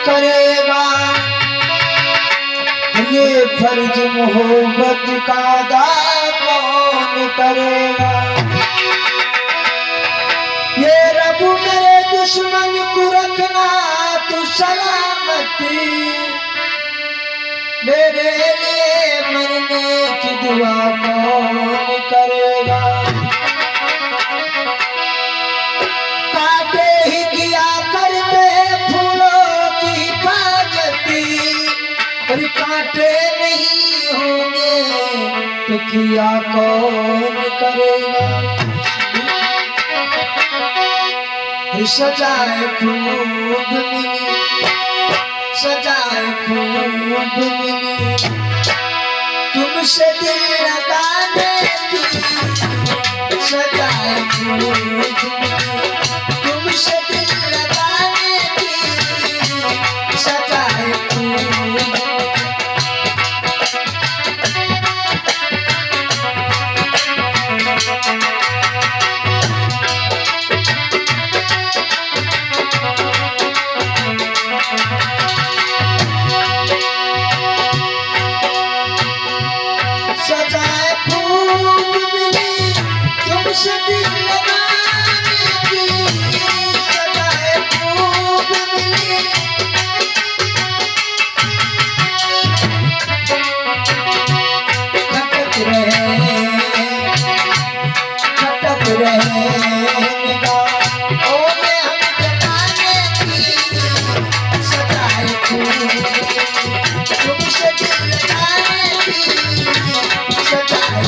करेगा ये फर्ज मोहब्बत का अदा कौन करेगा। ये रब मेरे दुश्मन को रखना तू सलामती, मेरे लिए मरने की दुआ कौन करेगा। काटे ही किया करते फूलों की हिफाजती, और कांटे नहीं होंगे तो किया कौन करेगा। सजाए खूब मिली, सजाए खूब मिली, तुमसे दिल लगाने की सजाए खूब मिली, तुमसे दिल लगाने की सजाए खूब। सजाए खूब मिली तुमसे दिल लगाने की, सजाए खूब मिली, खटक रहे निगाहों में हम जमाने की, सजाए खूब तुमसे दिल लगाने की सजाए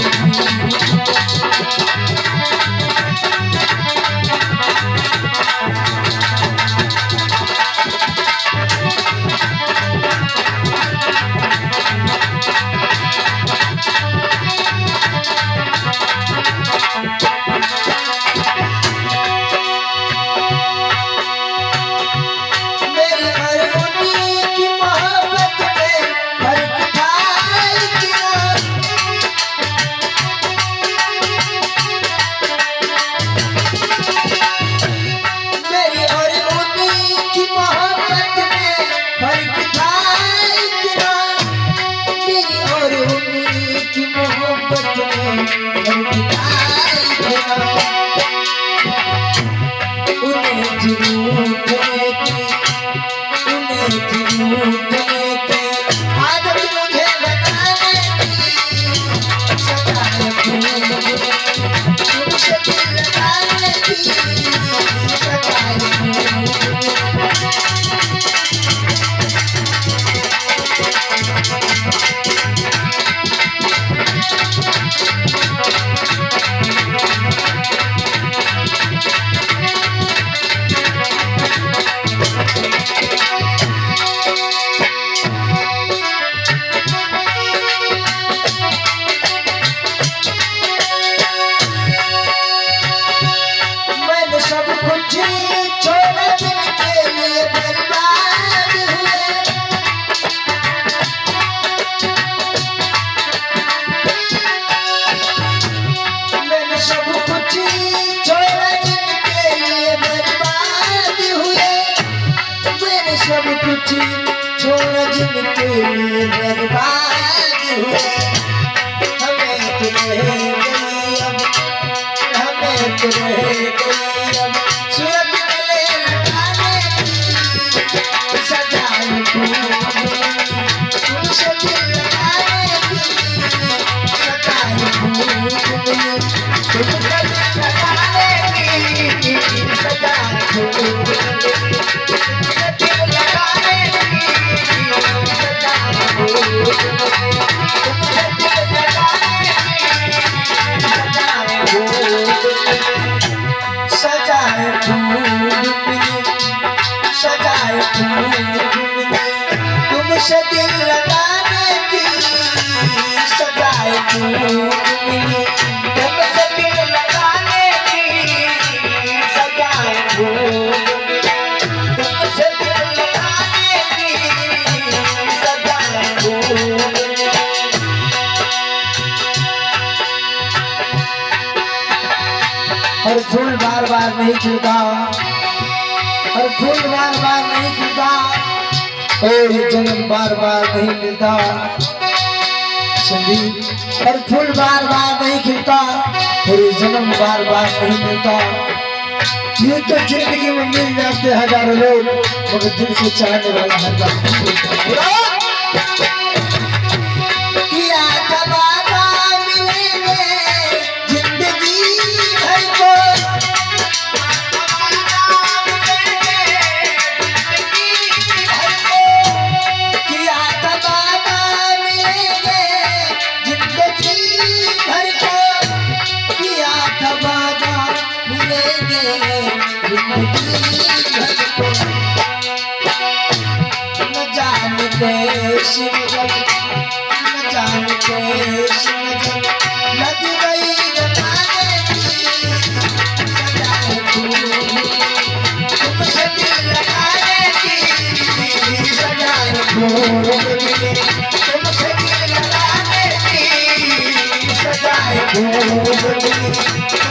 छोड़ जिनके लिए बर्बाद हुए, हमें तुम्हें गई अब, हमें तुम्हें गई अब, सूरत गले लगाने की सजाए खूब, तुमसे दिल लगाने की सजाए खूब, तुमसे दिल लगाने की सजाए खूब, सजाए तुमसे दिल लगाने की सजाए तुमसे दिल लगाने की सजाए तुमसे दिल लगाने की सजाए। और फूल बार बार नहीं खिलता, और फूल बार बार नहीं खिलता, और ये जन्म बार बार नहीं मिलता संदीप, और फूल बार बार नहीं खिलता और ये जन्म बार बार नहीं मिलता। ये तो जिंदगी में मिल जाते हजारों लोग, मगर दिल से चाहने वाला हर बार नहीं मिलता। किया था वादा मिलेंगे जिंदगी भर को, किया था वादा मिलेंगे जिंदगी भर को, किया था वादा मिलेंगे जिंदगी भर को। न जानते शिवगन, न जानते शिवगन, लग गई जमाने की सजाए फूल, तुमसे दिल लगाने की सजाए फूल, तुमसे दिल लगाने की सजाए फूल।